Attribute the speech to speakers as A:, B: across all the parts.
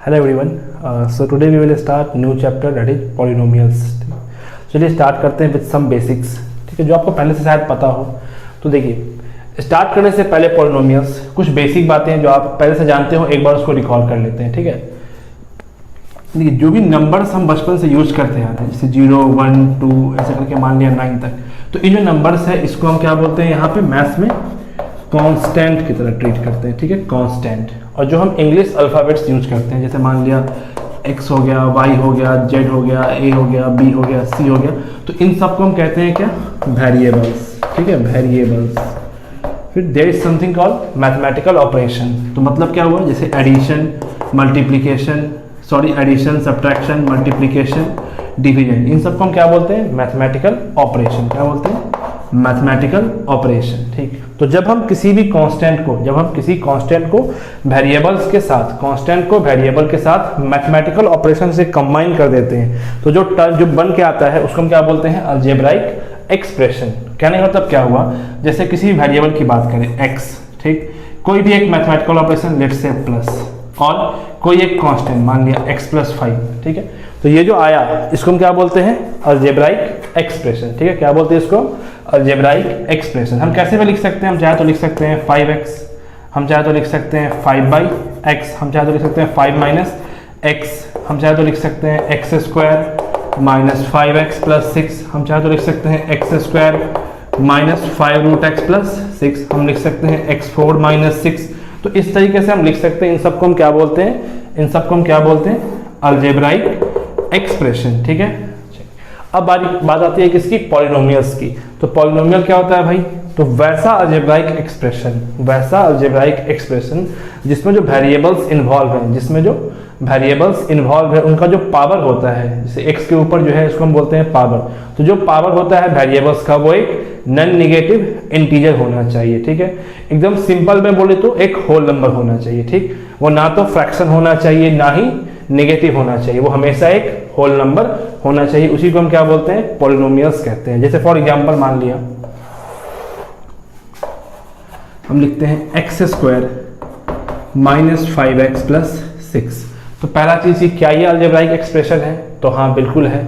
A: Hello everyone, so today we will start new chapter that is polynomials. चलिए start करते हैं with some basics, ठीक है, जो आपको पहले से शायद पता हो। तो देखिए, स्टार्ट करने से पहले पॉलिनोमियल्स कुछ बेसिक बातें हैं जो आप पहले से जानते हो, एक बार उसको रिकॉल कर लेते हैं, ठीक है। देखिए, जो भी नंबर्स हम बचपन से यूज करते हैं, जैसे 0, 1, 2 ऐसे करके मान लिया 9 तक, तो इन जो नंबर्स है इसको हम क्या बोलते हैं यहाँ पे मैथ्स में कांस्टेंट की तरह ट्रीट करते हैं, ठीक है, कांस्टेंट। और जो हम इंग्लिश अल्फ़ाबेट्स यूज करते हैं, जैसे मान लिया x हो गया, y हो गया, z हो गया, a हो गया, b हो गया, c हो गया, तो इन सबको हम कहते हैं क्या, वेरिएबल्स, ठीक है, वेरिएबल्स। फिर there is something called mathematical operation. तो मतलब क्या हुआ, जैसे addition, multiplication, addition, subtraction, multiplication, division, इन सबको हम क्या बोलते हैं, मैथमेटिकल ऑपरेशन। क्या बोलते हैं, मैथमेटिकल ऑपरेशन, ठीक। तो जब हम किसी भी कांस्टेंट को वेरिएबल्स के साथ, कांस्टेंट को वेरिएबल के साथ मैथमेटिकल ऑपरेशन से कंबाइन कर देते हैं, तो जो टर्म जो बन के आता है उसको हम क्या बोलते हैं, अलजेब्राइक एक्सप्रेशन। कहने का मतलब क्या हुआ, जैसे किसी भी वेरिएबल की बात करें x, ठीक, कोई भी एक mathematical operation, let's say plus, और कोई एक कांस्टेंट मान लिया x + 5, ठीक है, तो ये जो आया इसको हम क्या बोलते हैं, अलजेब्राइक एक्सप्रेशन, ठीक है। क्या बोलते हैं इसको, अलजेब्राइक एक्सप्रेशन। हम कैसे भी लिख सकते हैं, हम चाहे तो लिख सकते हैं 5x, हम चाहे तो लिख सकते हैं 5/x, हम चाहे तो लिख सकते हैं 5 - x, हम चाहे तो लिख सकते हैं x² - 5x + 6, हम चाहे तो लिख सकते हैं x² - 5√x + 6, हम लिख सकते हैं x4 - 6। तो इस तरीके से हम लिख सकते हैं। इन सबको हम क्या बोलते हैं, इन सबको हम क्या बोलते हैं, अलजेब्राइक एक्सप्रेशन, ठीक है। अब बात आती है किसकी, पॉलिनोमियल्स की। तो पॉलिनोमियल क्या होता है भाई, तो वैसा अलजेब्राइक एक्सप्रेशन जिसमें जो वेरिएबल्स इन्वॉल्व है, उनका जो पावर होता है, जैसे x के ऊपर जो है इसको हम बोलते हैं पावर। तो जो पावर होता है वेरिएबल्स का, वो एक नॉन नेगेटिव इंटीजर होना चाहिए, ठीक है। एकदम सिंपल में बोले तो एक होल नंबर होना चाहिए, ठीक। वो ना तो फ्रैक्शन होना चाहिए, ना ही नेगेटिव होना चाहिए, वो हमेशा एक होल नंबर होना चाहिए। उसी को हम क्या बोलते हैं, पॉलिनोमियल्स कहते हैं। जैसे फॉर एग्जांपल मान लिया हम लिखते हैं x² - 5x + 6। तो पहला चीज ये, क्या ये अलजेब्राइक एक्सप्रेशन है, तो हाँ बिल्कुल है।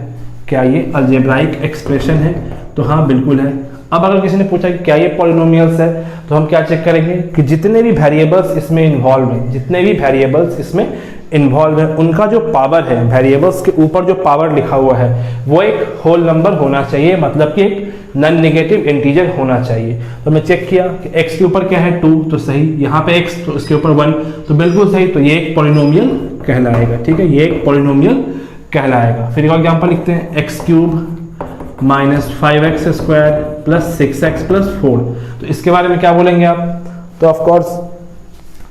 A: क्या ये अलजेब्राइक एक्सप्रेशन है, तो हाँ बिल्कुल है। अब अगर किसी ने पूछा कि क्या ये पॉलिनोमियल्स है, तो हम क्या चेक करेंगे कि जितने भी वेरिएबल्स इसमें इन्वॉल्व है, उनका जो पावर है, वेरिएबल्स के ऊपर जो पावर लिखा हुआ है, वो एक होल नंबर होना चाहिए, मतलब कि एक नॉन नेगेटिव इंटीजर होना चाहिए। तो मैं चेक किया कि x के ऊपर क्या है, 2, तो सही। यहाँ पे x, तो इसके ऊपर 1, तो बिल्कुल सही। तो ये एक पॉलिनोमियल कहलाएगा, ठीक है, ये एक पॉलिनोमियल कहलाएगा। फिर एक एग्जांपल लिखते हैं, x³ - 5x² + 6x + 4। तो इसके बारे में क्या बोलेंगे आप, तो ऑफ कोर्स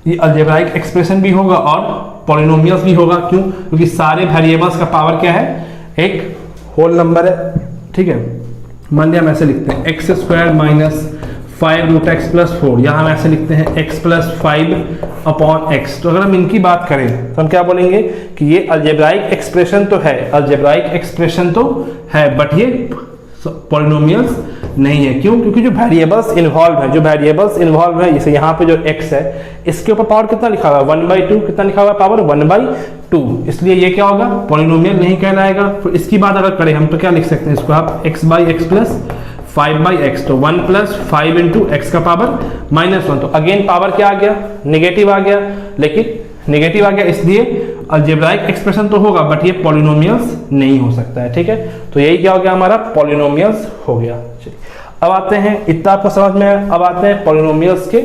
A: ये अलजेब्राइक एक्सप्रेशन भी होगा और पॉलिनोमियल्स भी होगा। क्यों, क्योंकि सारे वेरिएबल्स का पावर क्या है, एक होल नंबर है, ठीक है। मान लिया हम ऐसे लिखते हैं x² - 5√x + 4, यहाँ हम ऐसे लिखते हैं x + 5/x। तो अगर हम इनकी बात करें तो हम क्या बोलेंगे कि ये अलजेब्राइक एक्सप्रेशन तो है, बट ये पॉलिनोमियल्स नहीं है। क्यों, क्योंकि जो वेरिएबल्स इन्वॉल्व है, जैसे यहाँ पे जो x है, इसके ऊपर पावर कितना लिखा हुआ है, 1/2, कितना लिखा हुआ है, पावर 1/2, इसलिए ये क्या होगा, पॉलिनोमियल नहीं कहलाएगा। तो इसकी बात अगर करें हम, तो क्या लिख सकते हैं इसको आप, x/x + 5/x, तो 1 + 5 × x का पावर -1। तो अगेन पावर क्या आ गया, नेगेटिव आ गया, लेकिन नेगेटिव आ गया इसलिए अलजेब्राइक एक्सप्रेशन तो होगा, बट ये पॉलिनोमियल्स नहीं हो सकता है, ठीक है। तो यही क्या हो गया, हमारा पॉलिनोमियल्स हो गया। अब आते हैं, इतना आपको समझ में, अब आते हैं पॉलिनोमियल्स के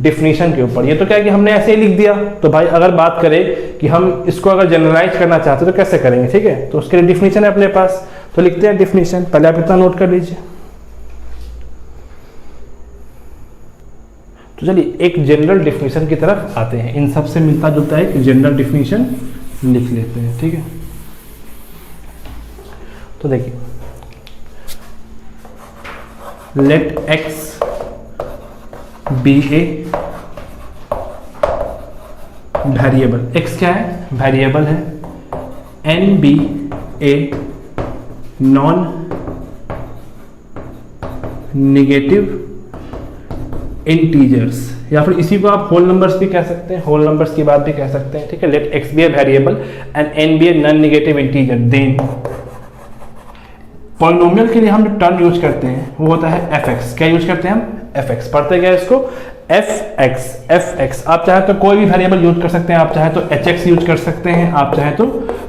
A: डिफिनीशन के ऊपर। ये तो क्या है कि हमने ऐसे ही लिख दिया, तो भाई अगर बात करें कि हम इसको अगर जनरलाइज करना चाहते हैं तो कैसे करेंगे, ठीक है। तो उसके लिए डिफिनीशन है अपने पास, तो लिखते हैं डिफिनीशन। पहले आप इतना नोट कर लीजिए। तो चलिए एक जनरल डिफिनीशन की तरफ आते हैं, इन सब से मिलता जुलता है एक जनरल डिफिनीशन लिख लेते हैं, ठीक है। तो देखिए, let x be a variable, x क्या है, वेरिएबल है, n be a non negative integers, या फिर इसी को आप होल नंबर्स भी कह सकते हैं, होल नंबर्स की बात भी कह सकते हैं, ठीक है। Let x be a variable and n be a non negative integer, then polynomial के लिए हम जो टर्म यूज करते हैं वो होता है fx। क्या यूज करते हैं हम? fx। पढ़ते क्या है इसको? fx। आप चाहे तो कोई भी वेरिएबल यूज कर सकते हैं, आप चाहे तो hx यूज कर सकते हैं, आप चाहे तो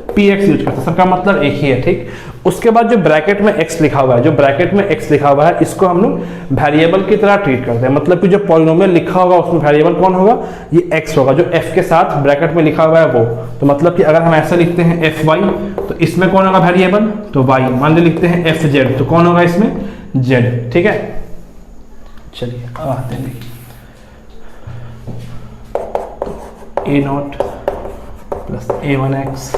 A: px यूज कर सकते हैं, सबका मतलब एक ही है, ठीक। उसके बाद जो ब्रैकेट में x लिखा हुआ है, जो ब्रैकेट में x लिखा हुआ है, इसको हम लोग वेरिएबल की तरह ट्रीट करते हैं। मतलब कि जो पॉलिनोमियल लिखा होगा उसमें वेरिएबल कौन होगा? ये x होगा, जो f के साथ ब्रैकेट में लिखा हुआ है वो। तो मतलब कि अगर हम ऐसा लिखते हैं fy, तो इसमें कौन होगा वेरिएबल? तो y। मान ली लिखते हैं fz, तो कौन होगा इसमें? z, ठीक है। चलिए अब आते हैं, a0 plus a1x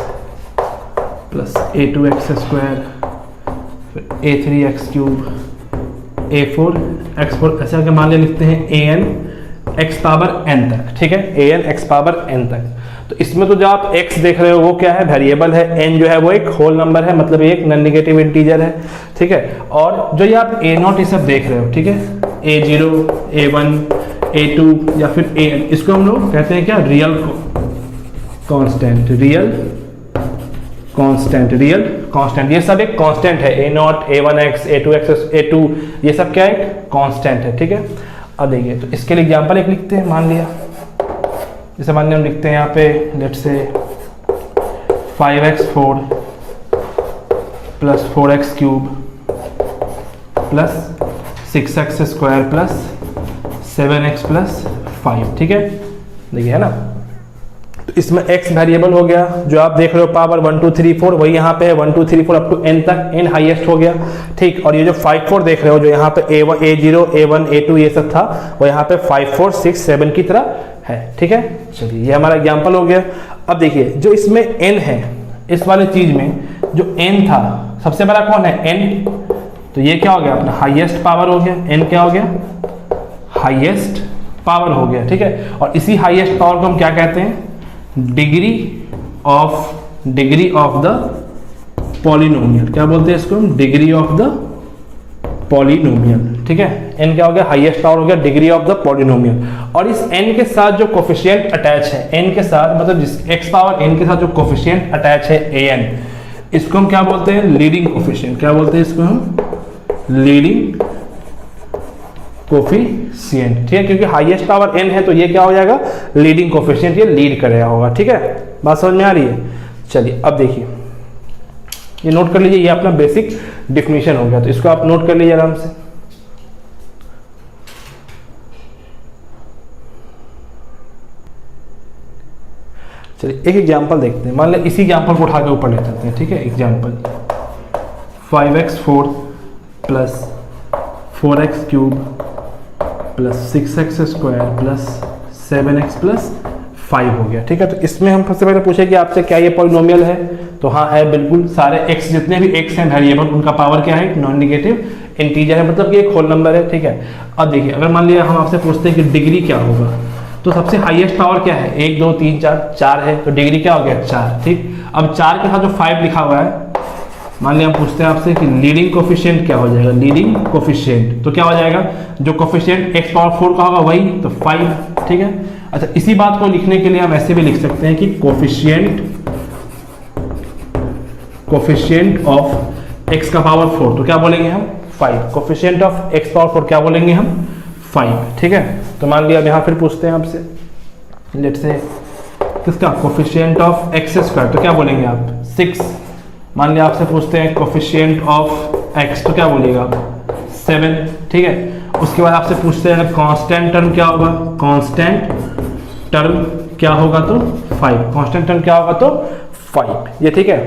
A: plus a2x square, फिर a3x क्यूब, a4x4, ऐसे आगे मान लिया लिखते हैं an x पावर n तक, ठीक है, an x पावर n तक। तो इसमें तो जो आप x देख रहे हो वो क्या है? वेरिएबल है, n जो है वो एक होल नंबर है, मतलब एक नॉन नेगेटिव इंटीजर है, ठीक है। और जो ये आप a0 ये सब देख रहे हो, ठीक है, a0, a1, a2 या फिर an, इसको हम लोग कहते हैं क्या? Real constant, real constant. ये सब एक कांस्टेंट है, a0, a1x, a2x, a2, ये सब क्या है? कांस्टेंट है, ठीक है। अब देखिए, तो इसके लिए एग्जांपल एक लिखते हैं। मान लिया, जैसे मान लिया हम लिखते हैं यहाँ पे, लेट से 5x4 plus 4x cube plus 6x square plus 7x plus 5, ठीक है। देखिए, है ना। तो इसमें x वेरिएबल हो गया, जो आप देख रहे हो पावर 1 2 3 4, वही यहाँ पे है 1 2 3 4 अप टू n तक, n हाईएस्ट हो गया, ठीक। और ये जो 5 4 देख रहे हो, जो यहाँ पे a1, a0, a1, a2 ये सब था, वो यहाँ पे 5 4 6 7 की तरह है, ठीक है। चलिए, ये हमारा एग्जाम्पल हो गया। अब देखिए, जो इसमें n है, इस वाले चीज में जो n था, सबसे बड़ा कौन है? n। तो ये क्या हो गया? अपना हाईएस्ट पावर हो गया, n क्या हो गया? हाईएस्ट पावर हो गया, ठीक है। और इसी हाईएस्ट पावर को हम क्या कहते हैं? Degree of the polynomial. क्या बोलते हैं इसको हम? डिग्री ऑफ द पॉलिनोमियल, ठीक है। n क्या हो गया? हाईएस्ट पावर हो गया, डिग्री ऑफ द पॉलिनोमियल। और इस n के साथ जो कोफिशिएंट अटैच है, n के साथ मतलब जिस x पावर n के साथ जो कोफिशिएंट अटैच है an, इसको हम क्या बोलते हैं? Leading coefficient. क्या बोलते हैं इसको हम? लीडिंग कोफिशिएंट, ठीक है। क्योंकि हाईएस्ट पावर n है, तो ये क्या हो जाएगा? लीडिंग कोफिशिएंट, ये लीड कर रहा होगा, ठीक है। बात समझ में आ रही है? चलिए, अब देखिए, ये नोट कर लीजिए, ये अपना बेसिक डिफिनीशन हो गया, तो इसको आप नोट कर लीजिए आराम से। चलिए, एक एग्जांपल देखते हैं। मान लें इसी एग्जांपल को उठा के ऊपर ले चलते हैं, ठीक है। Example 5x4 plus 4x cube plus 6x square plus 7x plus 5 हो गया, ठीक है। तो इसमें हम सबसे पहले पूछे कि आपसे क्या ये पॉलिनोमियल है? तो हाँ है, बिल्कुल। सारे x, जितने भी x हैं वेरिएबल, उनका पावर क्या है? नॉन नेगेटिव इंटीजर है, मतलब कि एक होल नंबर है, ठीक है। अब देखिए, अगर मान लिया हम आपसे पूछते हैं कि डिग्री क्या होगा, तो सबसे हाईएस्ट पावर क्या है? 1 2 3 4 है, तो डिग्री क्या हो गया? 4, ठीक। अब 4 के साथ जो 5 लिखा हुआ है, मान लिया हम पूछते हैं आपसे कि लीडिंग कोफिशिएंट क्या हो जाएगा? लीडिंग कोफिशिएंट, तो क्या हो जाएगा? जो कोफिशिएंट x पावर 4 का होगा वही, तो 5, ठीक है। अच्छा, इसी बात को लिखने के लिए हम ऐसे भी लिख सकते हैं कि कोफिशिएंट ऑफ x का पावर 4, तो क्या बोलेंगे हम? 5। कोफिशिएंट ऑफ x पावर 4 क्या बोलेंगे हम? 5, ठीक है। तो मान लिया अब यहाँ फिर पूछते हैं आपसे, लेट से किसका? कोफिशिएंट ऑफ x स्क्वायर, तो क्या बोलेंगे आप? 6। मान लिया आपसे पूछते हैं कोफिशिएंट ऑफ x, तो क्या बोलिएगा आप? 7, ठीक है। उसके बाद आपसे पूछते हैं कांस्टेंट टर्म क्या होगा? कांस्टेंट टर्म क्या होगा? तो 5। कांस्टेंट टर्म क्या होगा? तो 5, ये ठीक है।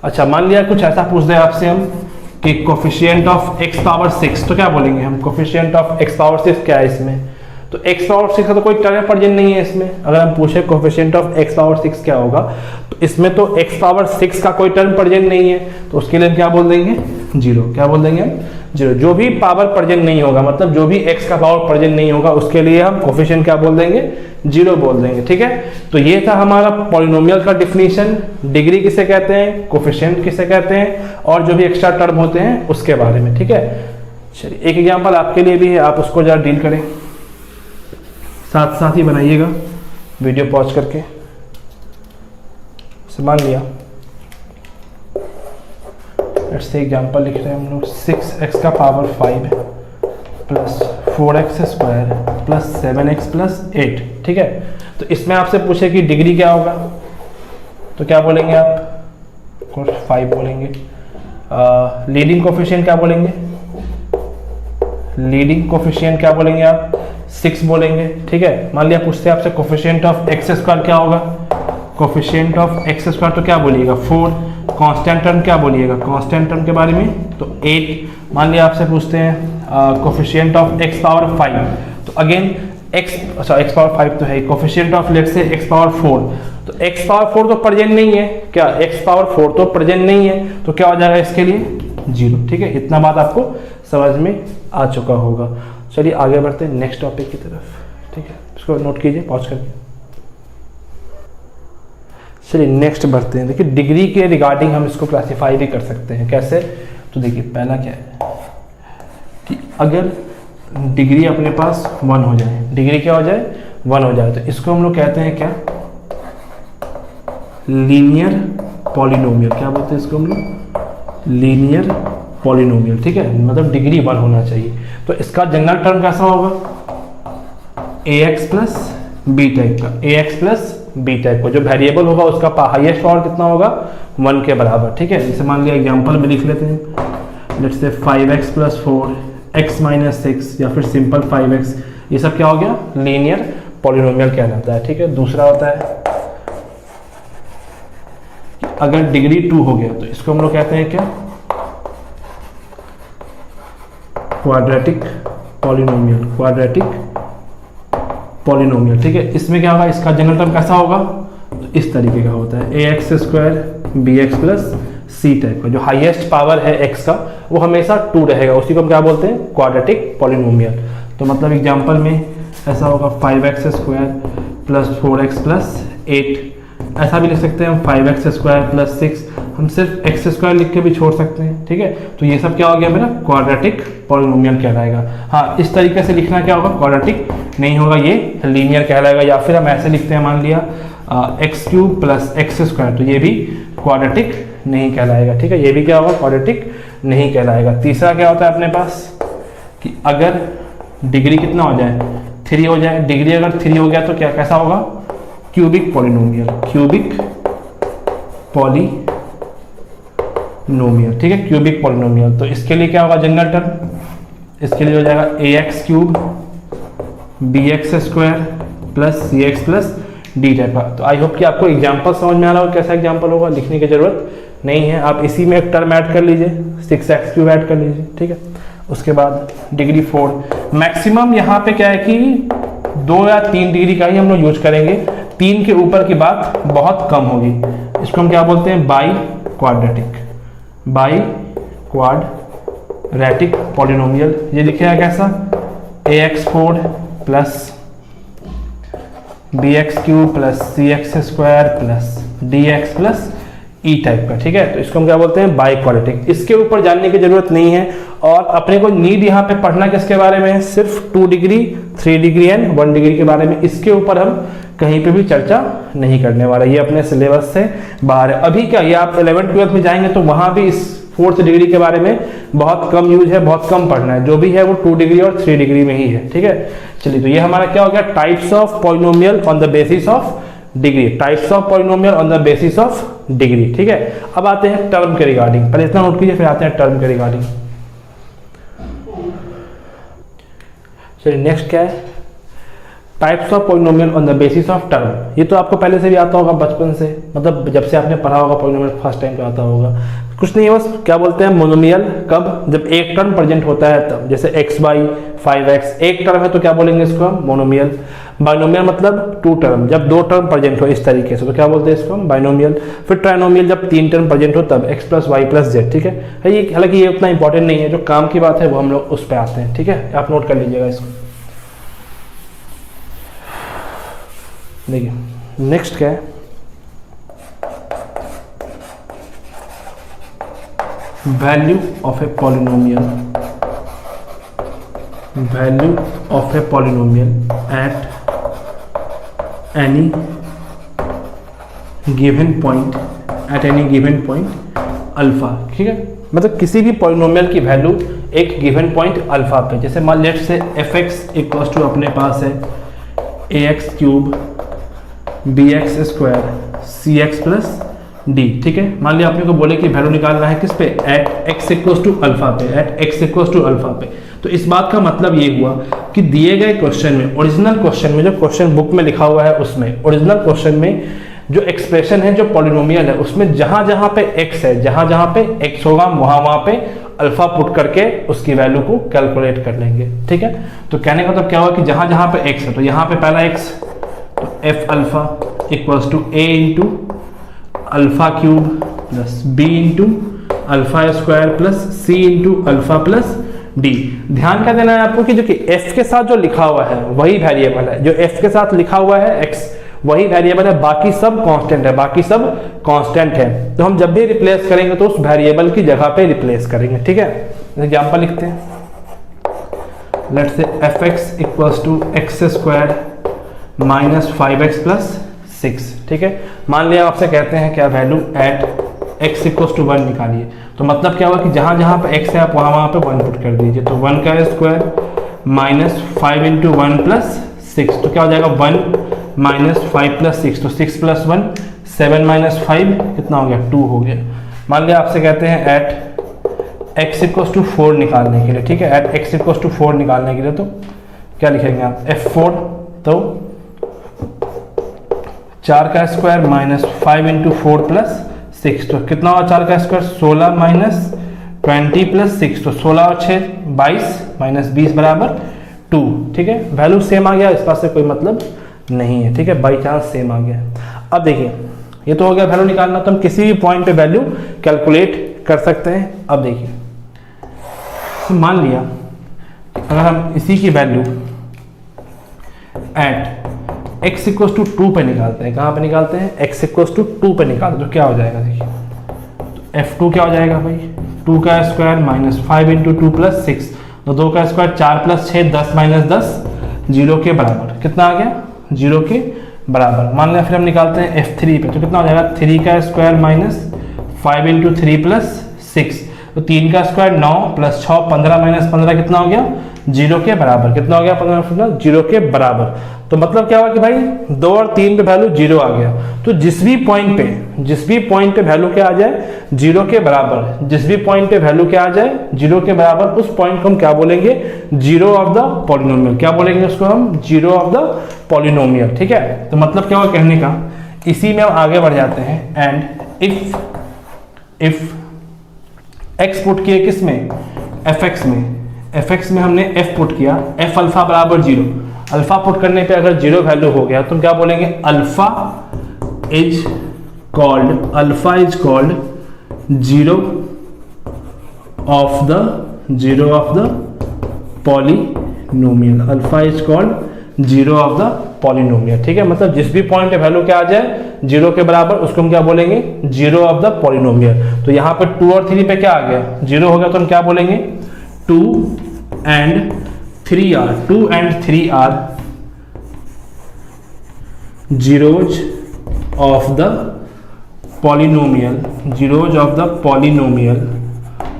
A: अच्छा, मान लिया कुछ ऐसा पूछ दे आपसे हम कि कोफिशिएंट ऑफ x पावर 6, तो क्या बोलेंगे हम? कोफिशिएंट ऑफ x पावर 6 क्या है इसमें? तो x पावर 6 का तो कोई टर्म पर्जेंट नहीं है इसमें। अगर हम पूछे कोफिशिएंट ऑफ x पावर 6 क्या होगा, तो इसमें तो x पावर 6 का कोई टर्म पर्जेंट नहीं है, तो उसके लिए हम क्या बोल देंगे? 0। क्या बोल देंगे हम? 0। जो भी पावर पर्जेंट नहीं होगा, मतलब जो भी x का पावर पर्जेंट नहीं होगा, उसके लिए हम कोफिशिएंट क्या बोल देंगे? 0 बोल देंगे, ठीक है। तो ये था हमारा पॉलिनोमियल का डिफिनीशन। डिग्री किसे कहते हैं, कोफिशिएंट किसे कहते हैं, और जो भी एक्स्ट्रा टर्म होते हैं उसके बारे में, ठीक है। चलिए, एक एग्जाम्पल आपके लिए भी है, आप उसको जरा डील करें। साथ साथ ही बनाइएगा वीडियो पॉज करके। मान लिया लेट्स से एग्जाम्पल लिख रहे हैं हम लोग 6x का power 5 plus 4x square plus 7x plus 8, ठीक है। तो इसमें आपसे पूछे कि डिग्री क्या होगा, तो क्या बोलेंगे आप, 5 बोलेंगे। लीडिंग कोफिशिएंट क्या बोलेंगे, लीडिंग कोफिशिएंट क्या बोलेंगे आप, 6 बोलेंगे, ठीक है। मान लिया पूछते हैं आपसे कोफिशिएंट ऑफ एक्स स्क्वायर क्या होगा, कोफिशिएंट ऑफ एक्स स्क्वायर तो क्या बोलिएगा 4, कांस्टेंट टर्म क्या बोलिएगा, कांस्टेंट टर्म के बारे में तो 8। मान लिया आपसे पूछते हैं कोफिशिएंट ऑफ एक्स पावर 5, तो अगेन एक्स पावर 5 तो है, coefficient of let's say x power 4, तो एक्स पावर 4 तो प्रेजेंट नहीं है, क्या एक्स पावर 4 तो प्रेजेंट नहीं है, तो क्या हो जाएगा इसके लिए 0, ठीक है। इतना बात आपको समझ में आ चुका होगा। चलिए आगे बढ़ते हैं नेक्स्ट टॉपिक की तरफ, ठीक है। इसको नोट कीजिए पॉज करके। चलिए नेक्स्ट बढ़ते हैं। देखिए डिग्री के रिगार्डिंग हम इसको क्लासीफाई भी कर सकते हैं, कैसे, तो देखिए पहला क्या है कि अगर डिग्री अपने पास 1 हो जाए, डिग्री क्या हो जाए 1 हो जाए, तो इसको हम लोग कहते हैं क्या, लीनियर पॉलिनोमियल। क्या बोलते हैं इसको हम लोग, लीनियर पॉलिनोमियल, ठीक है। मतलब डिग्री 1 होना चाहिए। तो इसका जनरल टर्म कैसा होगा, ax प्लस बी टाइप का, ax प्लस बी टाइप का, जो वेरिएबल होगा उसका हाईएस्ट पावर कितना होगा 1 के बराबर, ठीक है। जैसे मान लिया एग्जांपल में लिख लेते हैं, लेट्स से 5x प्लस 4 x माइनस 6 या फिर सिंपल 5x, ये सब क्या हो गया, लीनियर पॉलिनोमियल कहलाता है, ठीक है। दूसरा होता है अगर डिग्री 2 हो गया, तो इसको हम लोग कहते हैं क्या, क्वाड्रेटिक पॉलिनोमियल, क्वाड्रेटिक पॉलिनोमियल, ठीक है। इसमें क्या होगा, इसका जनरल टर्म कैसा होगा, तो इस तरीके का होता है ax square bx plus c type का, जो हाईएस्ट पावर है x का वो हमेशा 2 रहेगा, उसी को हम क्या बोलते हैं, क्वाड्रेटिक पॉलिनोमियल। तो मतलब एग्जांपल में ऐसा होगा 5x square plus 4x plus 8, ऐसा भी लिख सकते हैं हम 5x स्क्वायर प्लस 6, हम सिर्फ एक्स स्क्वायर लिख के भी छोड़ सकते हैं, ठीक है। तो ये सब क्या हो गया मेरा, क्वाड्रेटिक पॉलिनोमियल कहलाएगा। हाँ, इस तरीके से लिखना क्या होगा, क्वाड्रेटिक नहीं होगा, ये लीनियर कहलाएगा। या फिर हम ऐसे लिखते हैं, मान लिया x cube plus x square, तो ये भी क्वाड्रेटिक नहीं कहलाएगा, ठीक है। ये भी क्या होगा, क्वाड्रेटिक नहीं कहलाएगा। तीसरा क्या होता है अपने पास कि अगर डिग्री कितना हो जाए, 3 हो जाए, डिग्री अगर 3 हो गया तो क्या कैसा होगा, क्यूबिक पॉलिनोमियल, क्यूबिक पॉलिनोमियल, ठीक है, क्यूबिक पॉलिनोमियल। तो इसके लिए क्या होगा जनरल टर्म, इसके लिए हो जाएगा ax cube bx square plus cx plus D type का। तो आई होप कि आपको एग्जांपल समझ में आ रहा होगा, कैसा एग्जांपल होगा, लिखने की जरूरत नहीं है, आप इसी में एक टर्म ऐड कर लीजिए, 6x क्यूब ऐड कर लीजिए, ठीक है। उसके बाद डिग्री 4, मैक्सिमम यहाँ पे क्या है कि 2 या 3 डिग्री का ही हम लोग यूज करेंगे, 3 के ऊपर की बात बहुत कम होगी। इसको हम क्या बोलते हैं, biquadratic, biquadratic polynomial. ये लिखेगा कैसा, ax4 plus bx cube plus cx square plus dx plus e type का, ठीक है। तो इसको हम क्या बोलते हैं, बाई क्वाड्रेटिक। इसके ऊपर जानने की जरूरत नहीं है, और अपने को नीड यहाँ पे पढ़ना किसके बारे में है, सिर्फ 2 डिग्री 3 डिग्री एंड 1 डिग्री के बारे में। इसके ऊपर हम कहीं पे भी चर्चा नहीं करने वाला, ये अपने सिलेबस से बाहर है। अभी क्या, ये आप 11th 12th में जाएंगे तो वहां भी इस 4th डिग्री के बारे में बहुत कम यूज है, बहुत कम पढ़ना है, जो भी है वो 2 डिग्री और 3 डिग्री में ही है, ठीक है। चलिए, तो ये हमारा क्या हो गया, types of polynomial on the basis of degree, types of polynomial on the basis of degree, ठीक है। अब आते हैं टर्म के रिगार्डिंग, पहले इतना नोट कीजिए, फिर आते हैं टर्म के रिगार्डिंग। चलिए नेक्स्ट क्या है, types of polynomial on the basis of term. ये तो आपको पहले से भी आता होगा बचपन से, मतलब जब से आपने पढ़ा होगा पॉलिनोमियल फर्स्ट टाइम पे आता होगा। कुछ नहीं है, बस क्या बोलते हैं मोनोमियल कब, जब एक टर्म प्रेजेंट होता है तब, जैसे x बाई 5x एक टर्म है तो क्या बोलेंगे इसको हम, मोनोमियल। बाइनोमियल मतलब 2 टर्म, जब 2 टर्म प्रेजेंट हो इस तरीके से तो क्या बोलते हैं इसको हम, बाइनोमियल। फिर ट्राइनोमियल जब 3 टर्म प्रेजेंट हो तब x plus y plus z, ठीक है। ये हालांकि ये उतना इंपॉर्टेंट नहीं है, जो काम की बात है वो हम लोग उस पर आते हैं, ठीक है। आप नोट कर लीजिएगा इसको। देखिए नेक्स्ट क्या है, value of a polynomial, value of a polynomial at any given point, at any given point alpha, ठीक है। मतलब किसी भी पॉलिनोमियल की वैल्यू एक गिवन पॉइंट अल्फा पे, जैसे मान लेट से एफ एक्स इक्वल टू अपने पास है a x cube b x square c x plus d, ठीक है। मान लिया आपने को बोले कि वैल्यू निकालना है किस पे, at x equal to alpha पे, at x equal to alpha पे। तो इस बात का मतलब ये हुआ कि दिए गए क्वेश्चन में, ओरिजिनल क्वेश्चन में, जो क्वेश्चन बुक में लिखा हुआ है उसमें, ओरिजिनल क्वेश्चन में जो एक्सप्रेशन है, जो पॉलिनोमियल है, उसमें जहां जहां पे x है, जहां जहां पे x होगा वहां पे अल्फा पुट करके उसकी वैल्यू को कैलकुलेट कर लेंगे, ठीक है। तो कहने का मतलब क्या हुआ कि जहां जहां पे x है, तो यहाँ पे पहला x, तो f alpha equals to a into alpha cube plus b into alpha square plus c into alpha plus d। ध्यान क्या देना है आपको कि जो कि f के साथ जो लिखा हुआ है वही वेरिएबल है, जो f के साथ लिखा हुआ है x वही वेरिएबल है, बाकी सब कांस्टेंट है, बाकी सब कांस्टेंट है। तो हम जब भी रिप्लेस करेंगे तो उस वेरिएबल की जगह पे रिप्लेस करेंगे, ठीक है। एग्जांपल लिखते हैं, let's say f x equals to x square minus 5x plus 6, ठीक है। मान लिया आपसे कहते हैं क्या value at x equals to 1 निकालिए, तो मतलब क्या हुआ कि जहां जहां पे x है आप वहां पे 1 पुट कर दीजिए। तो 1 का स्क्वायर माइनस 5 इंटू 1 प्लस 6, तो क्या हो जाएगा 1 माइनस 5 प्लस 6, तो 6 प्लस 1 7 माइनस 5 कितना हो गया 2 हो गया। मान लिया आपसे कहते हैं एट एक्स इक्वल्स टू 4 निकालने के लिए, ठीक है। एट एक्स इक्वल्स टू 4 निकालने के लिए तो क्या लिखेंगे आप, F4, तो 4 का स्क्वायर माइनस 5 इंटू 4 प्लस 6, तो कितना हुआ 4 का स्क्वायर 16 माइनस 20 प्लस 6, तो 16 और 6 22 माइनस 20 बराबर 2, ठीक है। वैल्यू सेम आ गया, इस पास से कोई मतलब नहीं है, ठीक है, बाई चांस सेम आ गया। अब देखिए ये तो हो गया वैल्यू निकालना, तो हम किसी भी पॉइंट पे वैल्यू कैलकुलेट कर सकते हैं। अब देखिए तो मान लिया अगर हम इसी की value at x equals to 2 पे निकालते हैं, कहाँ पे निकालते हैं, एक्स इक्वल्स टू 2 पे निकालते हैं, तो क्या हो जाएगा देखिए, तो F2 क्या हो जाएगा भाई, 2 का स्क्वायर माइनस 5 इंटू 2 प्लस 6, तो 2 का स्क्वायर 4 प्लस 6 10 माइनस 10 0 के बराबर, कितना आ गया 0 के बराबर। मान लिया फिर हम निकालते हैं F3 पे, तो कितना हो जाएगा 3 का स्क्वायर माइनस 5 इंटू 3 प्लस 6, तो 3 का स्क्वायर 9 प्लस 6 15 माइनस 15 कितना हो गया 0 के बराबर, कितना हो गया 15 0 के बराबर। तो मतलब क्या हुआ कि भाई 2 और 3 पे वैल्यू 0 आ गया, तो जिस भी पॉइंट पे वैल्यू क्या आ जाए 0 के बराबर, जिस भी पॉइंट पे वैल्यू क्या आ जाए 0 के बराबर, उस पॉइंट को हम क्या बोलेंगे, जीरो ऑफ द पॉलिनोमियल। क्या बोलेंगे उसको हम, जीरो ऑफ द पॉलिनोमियल, ठीक है। तो मतलब क्या हुआ कहने का, इसी में हम आगे बढ़ जाते हैं। एंड इफ x पुट किए किस में, fx में, fx में हमने f पुट किया, f अल्फा बराबर 0, अल्फा पुट करने पे अगर 0 वैल्यू हो गया तो हम क्या बोलेंगे, alpha is called zero of the polynomial, alpha is called zero of the polynomial, ठीक है। मतलब जिस भी पॉइंट पे वैल्यू क्या आ जाए 0 के बराबर, उसको हम क्या बोलेंगे, जीरो ऑफ द पॉलिनोमियल। तो यहाँ पर 2 और 3 पे क्या आ गया 0 हो गया, तो हम क्या बोलेंगे 2 and 3 are zeros of the polynomial,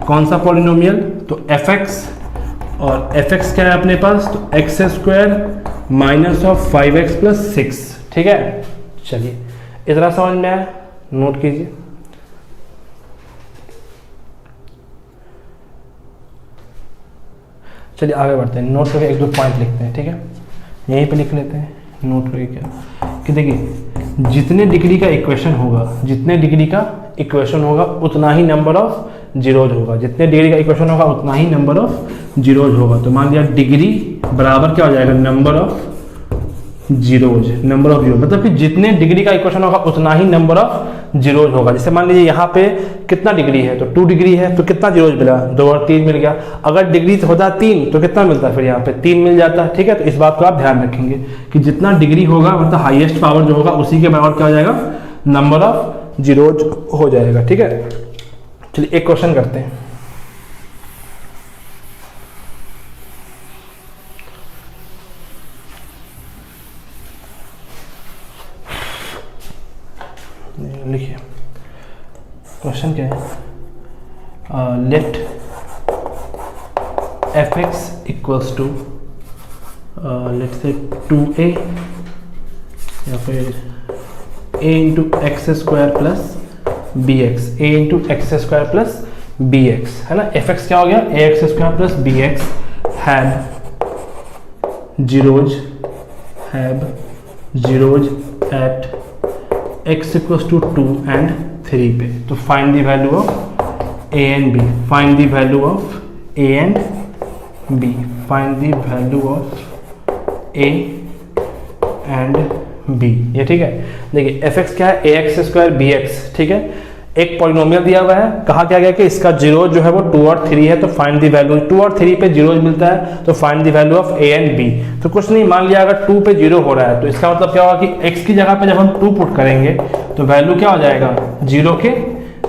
A: कौन सा पॉलिनोमियल, तो fx, और fx क्या है अपने पास, तो x square minus of 5x plus 6, ठीक है। चलिए इतना समझ में आया, नोट कीजिए। चलिए आगे बढ़ते हैं, नोट करके 1-2 पॉइंट लिखते हैं, ठीक है। यहीं पे लिख लेते हैं नोट करके क्या कि देखिए जितने डिग्री का इक्वेशन होगा उतना ही नंबर ऑफ जीरोज होगा, जितने डिग्री का इक्वेशन होगा उतना ही नंबर ऑफ जीरोज होगा। तो मान लिया डिग्री बराबर क्या हो जाएगा, number of zeros, number of zero, मतलब कि जितने डिग्री का इक्वेशन होगा उतना ही नंबर ऑफ जीरोज होगा। जैसे मान लीजिए यहाँ पे कितना डिग्री है, तो 2 डिग्री है, तो कितना जीरोज मिला, 2 और 3 मिल गया। अगर डिग्री होता 3 तो कितना मिलता, फिर यहाँ पे 3 मिल जाता है, ठीक है। तो इस बात को आप ध्यान रखेंगे कि जितना डिग्री होगा मतलब हाईएस्ट पावर जो होगा उसी के बराबर क्या हो जाएगा, नंबर ऑफ जीरोज हो जाएगा, ठीक है। चलिए एक क्वेश्चन करते हैं। लिखिए क्वेश्चन क्या है, let f x equals to let say 2a या फिर a into x square plus b x, a into x square plus b x, है ना। एफ एक्स क्या हो गया, a x square plus b x have zeros at x equals to 2 and 3 पे। तो find the value of a and b, find the value of a and b, find the value of a and b, ये ठीक है। देखिए F x क्या है, a x square B x, ठीक है। एक पॉलिनोमियल दिया हुआ है, कहा क्या गया कि इसका जीरो जो है वो 2 और 3 है, तो फाइंड द वैल्यू, 2 और 3 पे जीरो मिलता है, तो find the value of a and b. तो कुछ नहीं, मान लिया अगर 2 पे जीरो हो रहा है तो इसका मतलब क्या होगा कि x की जगह पे जब हम 2 पुट करेंगे तो वैल्यू क्या हो जाएगा, जीरो के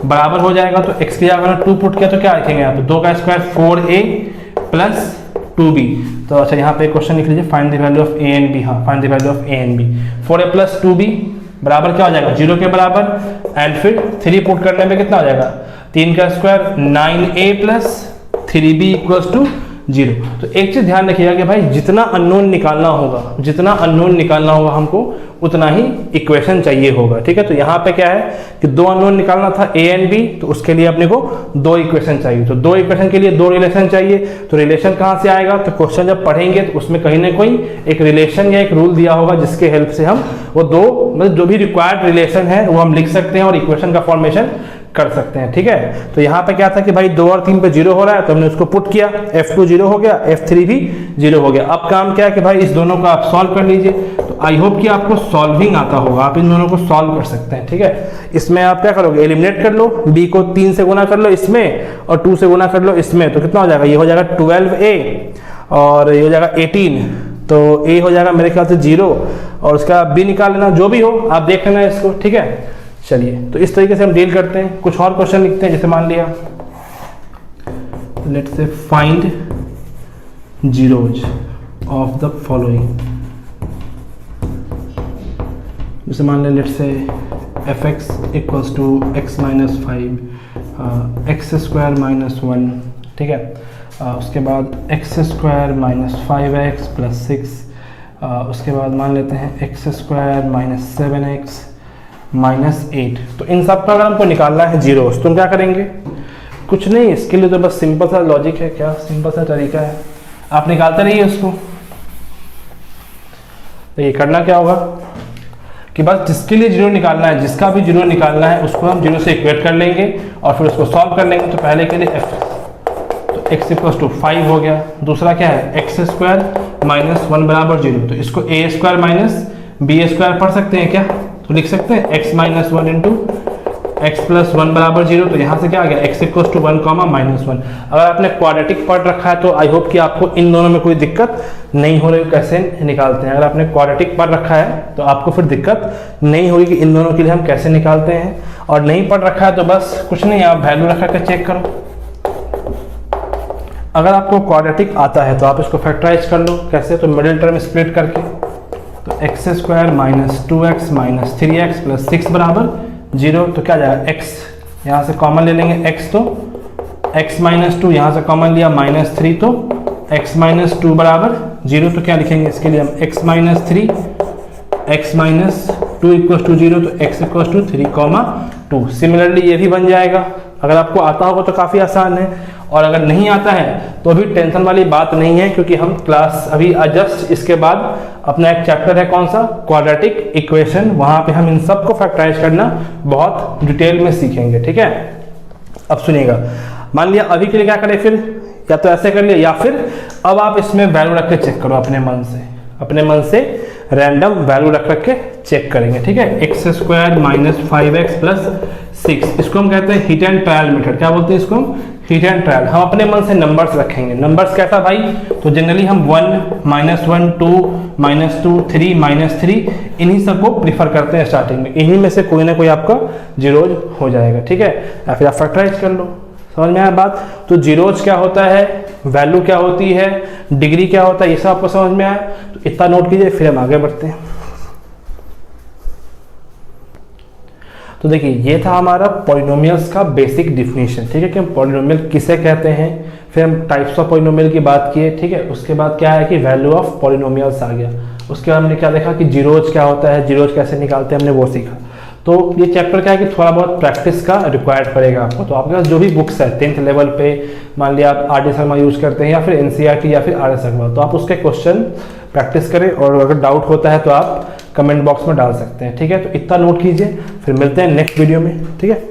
A: बराबर हो जाएगा। तो x की जगह अगर 2 पुट किया तो क्या लिखेंगे यहाँ पे, 2 का स्क्वायर 4a प्लस 2b। तो अच्छा यहाँ पे क्वेश्चन लिख लीजिए, find the value of a and b, हाँ find the value of a and b. 4a plus 2b बराबर क्या हो जाएगा, जीरो के बराबर, एंड फिर 3 पुट करने में कितना हो जाएगा, 3 का square 9a plus 3b equals to 0। तो एक चीज ध्यान रखिएगा कि भाई जितना अननोन निकालना होगा, जितना अननोन निकालना होगा हमको उतना ही इक्वेशन चाहिए होगा, ठीक है। तो यहाँ पे क्या है कि 2 अननोन निकालना था a एंड b, तो उसके लिए अपने को 2 इक्वेशन चाहिए। तो 2 इक्वेशन के लिए 2 रिलेशन चाहिए। तो रिलेशन कहाँ से आएगा, तो क्वेश्चन जब पढ़ेंगे तो उसमें कहीं ना कोई एक रिलेशन या एक रूल दिया होगा जिसके हेल्प से हम वो 2 मतलब जो भी रिक्वायर्ड रिलेशन है वो हम लिख सकते हैं और इक्वेशन का फॉर्मेशन कर सकते हैं, ठीक है। तो यहाँ पे क्या था कि भाई 2 और 3 पे जीरो हो रहा है तो हमने उसको पुट किया, f2 जीरो हो गया, f3 भी जीरो हो गया। अब काम क्या है कि भाई इस दोनों को आप सॉल्व कर लीजिए। तो आई होप कि आपको सॉल्विंग आता होगा, आप इन दोनों को सॉल्व कर सकते हैं, ठीक है। इसमें आप क्या करोगे, एलिमिनेट कर लो, b को 3 से गुना कर लो इसमें और 2 से गुना कर लो इसमें, तो कितना हो जाएगा, ये हो जाएगा 12a और ये हो जाएगा 18। तो a हो जाएगा मेरे ख्याल से 0 और उसका b निकाल लेना, जो भी हो आप देख लेना इसको, ठीक है। चलिए तो इस तरीके से हम डील करते हैं। कुछ और क्वेश्चन लिखते हैं, जैसे मान लिया let's say find zeros of the following. जैसे मान लें let's say f x equals to x minus 5 x square minus 1, ठीक है। उसके बाद x square minus 5x plus 6, उसके बाद मान लेते हैं x square minus 7x minus 8। तो इन सब का अगर हमको निकालना है जीरोस तो हम क्या करेंगे, कुछ नहीं, इसके लिए तो बस सिंपल सा लॉजिक है, क्या सिंपल सा तरीका है, आप निकालते रहिए उसको। तो ये करना क्या होगा कि बस जिसके लिए जीरो निकालना है, जिसका भी जीरो निकालना है उसको हम जीरो से इक्वेट कर लेंगे और फिर उसको सॉल्व कर लेंगे। तो पहले के लिए f, तो x इक्वल्स टू 5 हो गया। दूसरा क्या है, एक्स स्क्वायर माइनस 1 बराबर 0, तो इसको a square minus b square पढ़ सकते हैं क्या, तो लिख सकते हैं x minus 1 into x plus 1 बराबर 0। तो यहाँ से क्या आ गया, x equals to 1 comma minus 1। अगर आपने क्वाड्रेटिक पढ़ रखा है तो आई होप कि आपको इन दोनों में कोई दिक्कत नहीं हो रही, कैसे निकालते हैं। अगर आपने क्वाड्रेटिक पढ़ रखा है तो आपको फिर दिक्कत नहीं होगी कि इन दोनों के लिए हम कैसे निकालते हैं, और नहीं पढ़ रखा है तो बस कुछ नहीं, आप वैल्यू रख कर चेक करो। अगर आपको क्वाड्रेटिक आता है तो आप इसको फैक्टराइज कर लो, कैसे, तो मिडिल टर्म स्प्लिट करके। तो x square minus 2x minus 3x plus 6 बराबर 0। तो क्या जाएगा, x यहाँ से कॉमन ले लेंगे, x तो x माइनस 2 यहाँ से कॉमन लिया माइनस 3, तो x माइनस 2 बराबर 0। तो क्या लिखेंगे इसके लिए हम, x minus 3 x minus 2 equals to 0, तो x equals to 3 comma 2। Similarly ये भी बन जाएगा। अगर आपको आता होगा तो काफ़ी आसान है, और अगर नहीं आता है तो अभी टेंशन वाली बात नहीं है, क्योंकि हम क्लास अभी जस्ट इसके बाद अपना एक चैप्टर है कौन सा, क्वाड्रेटिक इक्वेशन, वहां पे हम इन सब को फैक्टराइज करना बहुत डिटेल में सीखेंगे, ठीक है। अब सुनिएगा, मान लिया अभी के लिए क्या करें, फिर या तो ऐसे कर लिया या फिर अब आप इसमें वैल्यू रख के चेक करो अपने मन से रैंडम वैल्यू रख के चेक करेंगे, ठीक है। X square minus 5x plus 6, इसको हम कहते हैं हिट एंड ट्रायल मेथड। क्या बोलते हैं इसको हम, हिट एंड ट्रायल। हम अपने मन से नंबर्स रखेंगे। नंबर्स कैसा भाई, तो जनरली हम 1 माइनस 1 2 माइनस 2 3 माइनस 3 इन्हीं सब को प्रीफर करते हैं स्टार्टिंग में। इन्हीं में से कोई ना कोई आपका जीरोज हो जाएगा, ठीक है। या फिर आप फैक्टराइज कर लो। समझ में आया बात। तो जीरोज क्या होता है, वैल्यू क्या होती है, डिग्री क्या होता है, ये सब आपको समझ में आया। तो इतना नोट कीजिए, फिर हम आगे बढ़ते हैं। तो देखिए ये था हमारा पॉलिनोमियल्स का बेसिक डिफिनीशन, ठीक है, कि हम पॉलिनोमियल किसे कहते हैं, फिर हम टाइप्स ऑफ पॉलिनोमियल की बात किए, ठीक है। उसके बाद क्या है कि वैल्यू ऑफ पॉलिनोमियल्स आ गया। उसके बाद हमने क्या देखा कि जीरोज क्या होता है, जीरोज कैसे निकालते हैं, हमने वो सीखा। तो ये चैप्टर क्या है कि थोड़ा बहुत प्रैक्टिस का रिक्वायर्ड पड़ेगा आपको। तो आपके पास जो भी बुक्स है 10th लेवल पे, मान लिया आप आर डी शर्मा यूज करते हैं या फिर एनसीईआरटी या फिर आर एस अग्रवाल, तो आप उसके क्वेश्चन प्रैक्टिस करें और अगर डाउट होता है तो आप कमेंट बॉक्स में डाल सकते हैं, ठीक है। तो इतना नोट कीजिए, फिर मिलते हैं नेक्स्ट वीडियो में, ठीक है।